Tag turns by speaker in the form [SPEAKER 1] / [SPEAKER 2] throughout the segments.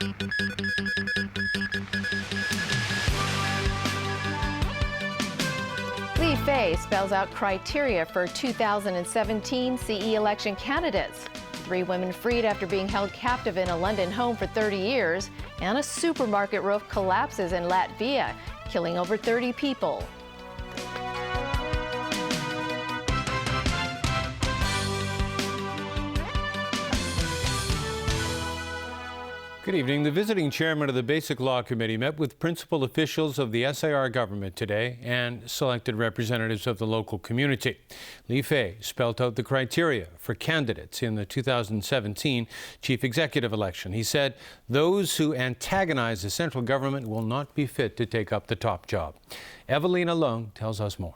[SPEAKER 1] Li Fei spells out criteria for 2017 CE election candidates. 3 women freed after being held captive in a London home for 30 years, and a supermarket roof collapses in Latvia, killing over 30 people.
[SPEAKER 2] Good evening. The visiting chairman of the Basic Law Committee met with principal officials of the SAR government today and selected representatives of the local community. Li Fei spelled out the criteria for candidates in the 2017 chief executive election. He said those who antagonize the central government will not be fit to take up the top job. Evelina Leung tells us more.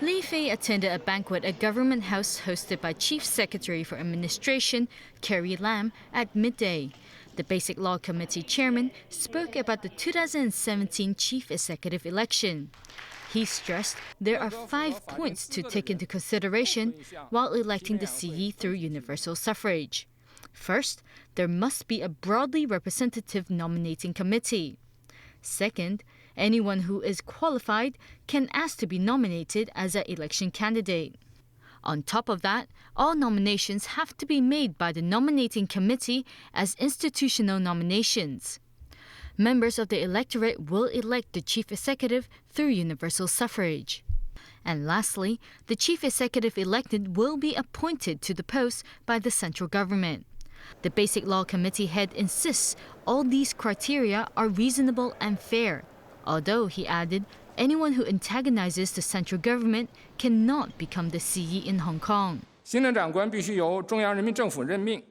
[SPEAKER 3] Li Fei attended a banquet at Government House hosted by Chief Secretary for Administration, Carrie Lam, at midday. The Basic Law Committee chairman spoke about the 2017 chief executive election. He stressed there are 5 points to take into consideration while electing the CE through universal suffrage. First, there must be a broadly representative nominating committee. Second, anyone who is qualified can ask to be nominated as an election candidate. On top of that, all nominations have to be made by the nominating committee as institutional nominations. Members of the electorate will elect the chief executive through universal suffrage. And lastly, the chief executive elected will be appointed to the post by the central government. The Basic Law Committee head insists all these criteria are reasonable and fair. Although, he added, anyone who antagonizes the central government cannot become the CE in Hong Kong.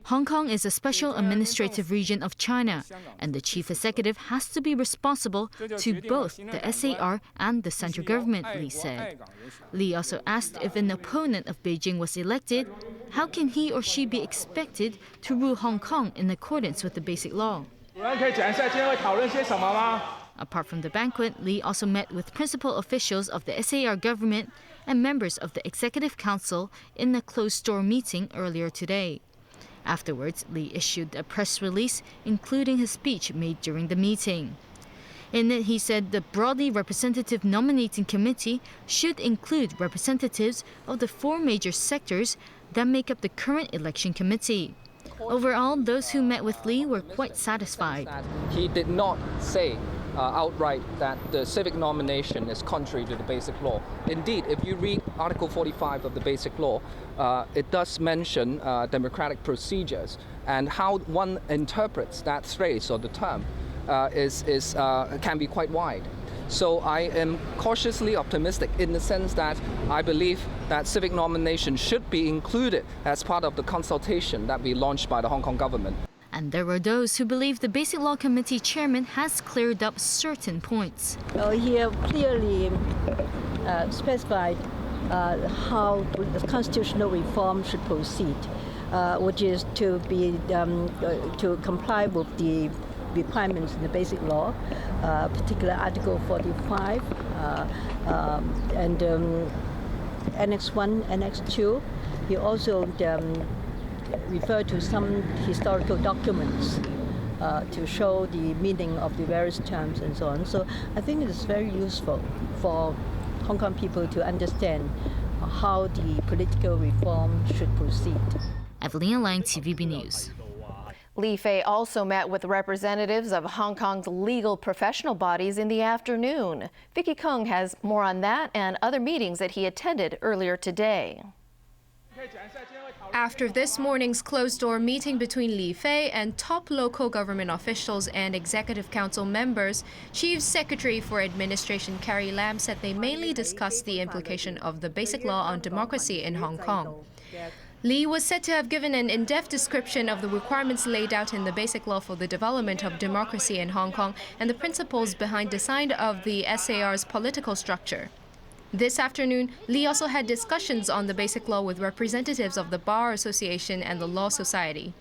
[SPEAKER 3] Hong Kong is a special administrative region of China, and the chief executive has to be responsible to both the SAR and the central government, Li said. Li also asked if an opponent of Beijing was elected, how can he or she be expected to rule Hong Kong in accordance with the Basic Law? Apart from the banquet, Li also met with principal officials of the SAR government and members of the Executive Council in a closed-door meeting earlier today. Afterwards, Li issued a press release, including his speech made during the meeting. In it, he said the broadly representative nominating committee should include representatives of the 4 major sectors that make up the current election committee. Overall, those who met with Li were quite satisfied.
[SPEAKER 4] He did not say outright that the civic nomination is contrary to the Basic Law. Indeed, if you read Article 45 of the Basic Law, it does mention democratic procedures, and how one interprets that phrase or the term can be quite wide. So I am cautiously optimistic in the sense that I believe that civic nomination should be included as part of the consultation that we launched by the Hong Kong government.
[SPEAKER 3] And there were those who believe the Basic Law Committee chairman has cleared up certain points.
[SPEAKER 5] He clearly specified how the constitutional reform should proceed, which is to comply with the requirements in the Basic Law, particular Article 45 and Annex 1, Annex 2. He also refer to some historical documents to show the meaning of the various terms and so on. So I think it is very useful for Hong Kong people to understand how the political reform should proceed.
[SPEAKER 3] Evelina Lang, TVB News.
[SPEAKER 1] Li Fei also met with representatives of Hong Kong's legal professional bodies in the afternoon. Vicky Kung has more on that and other meetings that he attended earlier today.
[SPEAKER 6] After this morning's closed-door meeting between Li Fei and top local government officials and Executive Council members, Chief Secretary for Administration Carrie Lam said they mainly discussed the implication of the Basic Law on democracy in Hong Kong. Li was said to have given an in-depth description of the requirements laid out in the Basic Law for the development of democracy in Hong Kong and the principles behind design of the SAR's political structure. This afternoon, Li also had discussions on the Basic Law with representatives of the Bar Association and the Law Society.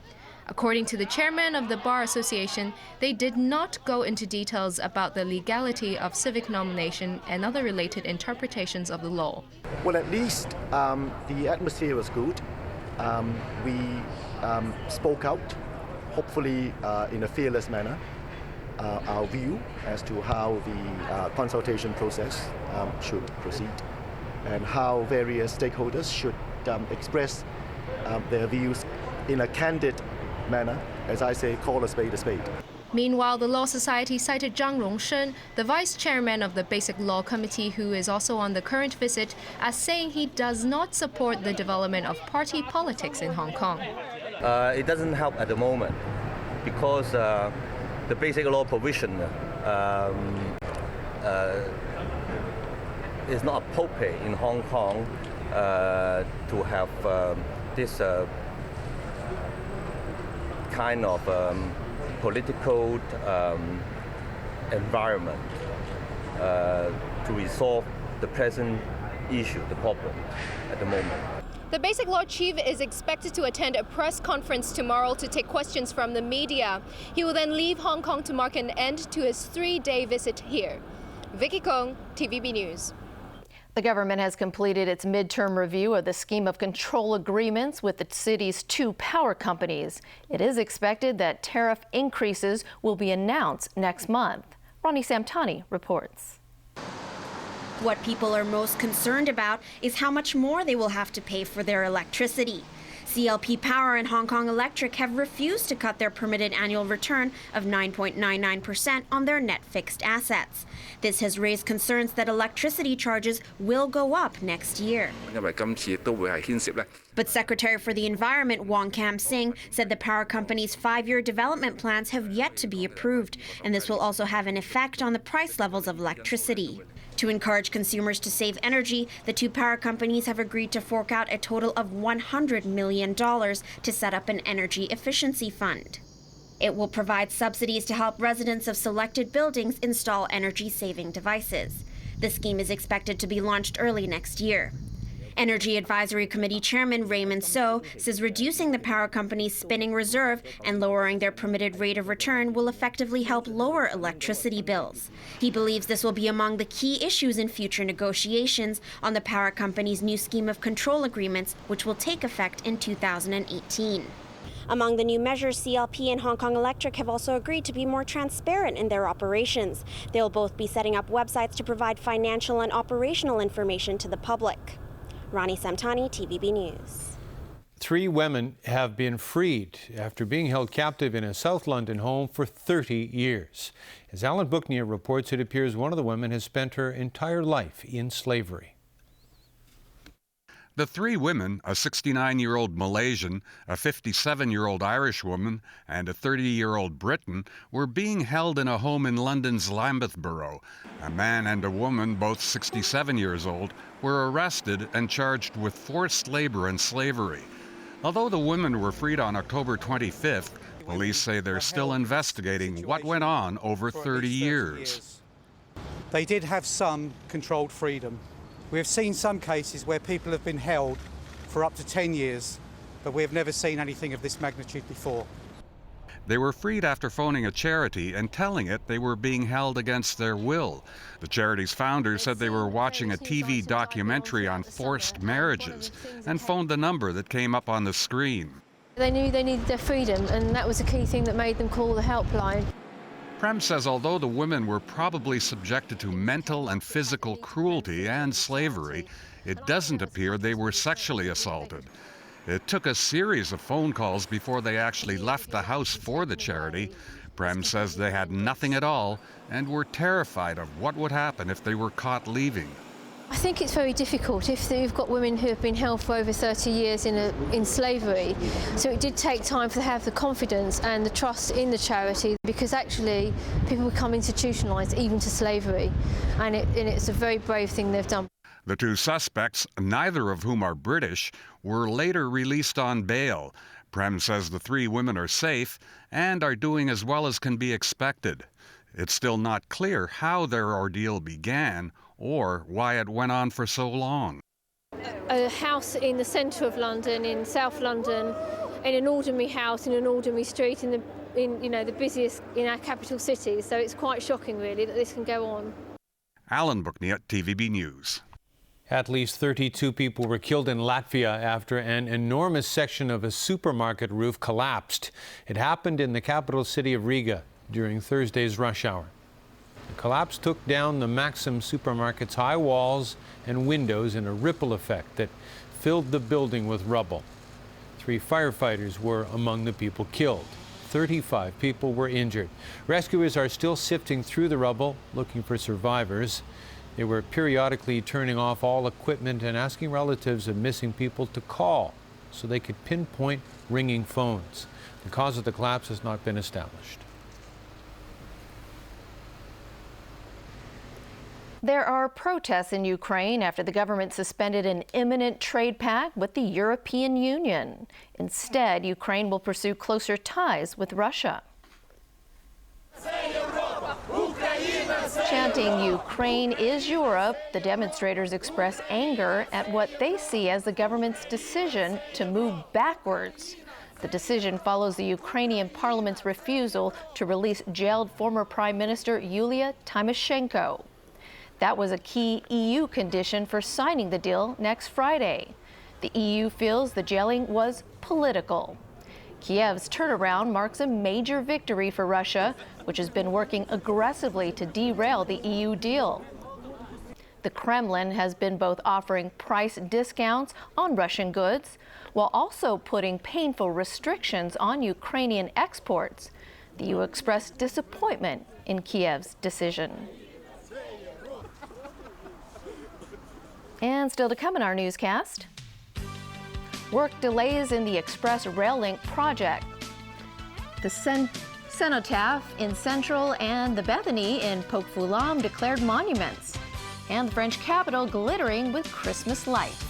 [SPEAKER 6] According to the chairman of the Bar Association, they did not go into details about the legality of civic nomination and other related interpretations of the law.
[SPEAKER 7] Well, at least the atmosphere was good. we spoke out, hopefully in a fearless manner, our view as to how the consultation process should proceed and how various stakeholders should express their views in a candid manner, as I say, call a spade a spade.
[SPEAKER 6] Meanwhile, the Law Society cited Zhang Rongshen, the vice chairman of the Basic Law Committee, who is also on the current visit, as saying he does not support the development of party politics in Hong Kong.
[SPEAKER 8] It doesn't help at the moment because the basic law provision is not appropriate in Hong Kong to have this kind of political environment to resolve the present issue, the problem at the moment.
[SPEAKER 6] The Basic Law Chief is expected to attend a press conference tomorrow to take questions from the media. He will then leave Hong Kong to mark an end to his 3-day visit here. Vicky Kong, TVB News.
[SPEAKER 1] The government has completed its midterm review of the scheme of control agreements with the city's 2 power companies. It is expected that tariff increases will be announced next month. Ronnie Samtani reports.
[SPEAKER 9] What people are most concerned about is how much more they will have to pay for their electricity. CLP Power and Hong Kong Electric have refused to cut their permitted annual return of 9.99% on their net fixed assets. This has raised concerns that electricity charges will go up next year. But Secretary for the Environment Wong Kam Sing said the power company's 5-year development plans have yet to be approved, and this will also have an effect on the price levels of electricity. To encourage consumers to save energy, the 2 power companies have agreed to fork out a total of $100 million to set up an energy efficiency fund. It will provide subsidies to help residents of selected buildings install energy-saving devices. The scheme is expected to be launched early next year. Energy Advisory Committee Chairman Raymond So says reducing the power company's spinning reserve and lowering their permitted rate of return will effectively help lower electricity bills. He believes this will be among the key issues in future negotiations on the power company's new scheme of control agreements, which will take effect in 2018. Among the new measures, CLP and Hong Kong Electric have also agreed to be more transparent in their operations. They'll both be setting up websites to provide financial and operational information to the public. Ronnie Samtani, TVB News.
[SPEAKER 2] 3 women have been freed after being held captive in a South London home for 30 years. As Alan Booknear reports, it appears one of the women has spent her entire life in slavery.
[SPEAKER 10] The 3 women, a 69-year-old Malaysian, a 57-year-old Irish woman, and a 30-year-old Briton, were being held in a home in London's Lambeth Borough. A man and a woman, both 67 years old, were arrested and charged with forced labor and slavery. Although the women were freed on October 25th, police say they're still investigating what went on over 30 years.
[SPEAKER 11] They did have some controlled freedom. We have seen some cases where people have been held for up to 10 years, but we have never seen anything of this magnitude before.
[SPEAKER 10] They were freed after phoning a charity and telling it they were being held against their will. The charity's founder said they were watching a TV documentary on forced marriages and phoned the number that came up on the screen.
[SPEAKER 12] They knew they needed their freedom, and that was the key thing that made them call the helpline.
[SPEAKER 10] Prem says although the women were probably subjected to mental and physical cruelty and slavery, it doesn't appear they were sexually assaulted. It took a series of phone calls before they actually left the house for the charity. Prem says they had nothing at all and were terrified of what would happen if they were caught leaving.
[SPEAKER 12] I think it's very difficult if you've got women who have been held for over 30 years in slavery. So it did take time for them to have the confidence and the trust in the charity, because actually people become institutionalised even to slavery, and it's a very brave thing they've done.
[SPEAKER 10] The 2 suspects, neither of whom are British, were later released on bail. Prem says the 3 women are safe and are doing as well as can be expected. It's still not clear how their ordeal began or why it went on for so long.
[SPEAKER 12] A house in the centre of London, in South London, in an ordinary house, in an ordinary street, in the busiest in our capital city. So it's quite shocking, really, that this can go on.
[SPEAKER 10] Alan Booknear, TVB News.
[SPEAKER 2] At least 32 people were killed in Latvia after an enormous section of a supermarket roof collapsed. It happened in the capital city of Riga during Thursday's rush hour. The collapse took down the Maxim supermarket's high walls and windows in a ripple effect that filled the building with rubble. 3 firefighters were among the people killed. 35 people were injured. Rescuers are still sifting through the rubble, looking for survivors. They were periodically turning off all equipment and asking relatives of missing people to call so they could pinpoint ringing phones. The cause of the collapse has not been established.
[SPEAKER 1] There are protests in Ukraine after the government suspended an imminent trade pact with the European Union. Instead, Ukraine will pursue closer ties with Russia. Chanting "Ukraine is Europe," the demonstrators express anger at what they see as the government's decision to move backwards. The decision follows the Ukrainian parliament's refusal to release jailed former Prime Minister Yulia Tymoshenko. That was a key EU condition for signing the deal next Friday. The EU feels the jailing was political. Kiev's turnaround marks a major victory for Russia, which has been working aggressively to derail the EU deal. The Kremlin has been both offering price discounts on Russian goods while also putting painful restrictions on Ukrainian exports. The EU expressed disappointment in Kiev's decision. And still to come in our newscast, work delays in the Express Rail Link project. The Cenotaph in Central and the Bethany in Pok Fulam declared monuments. And the French capital glittering with Christmas lights.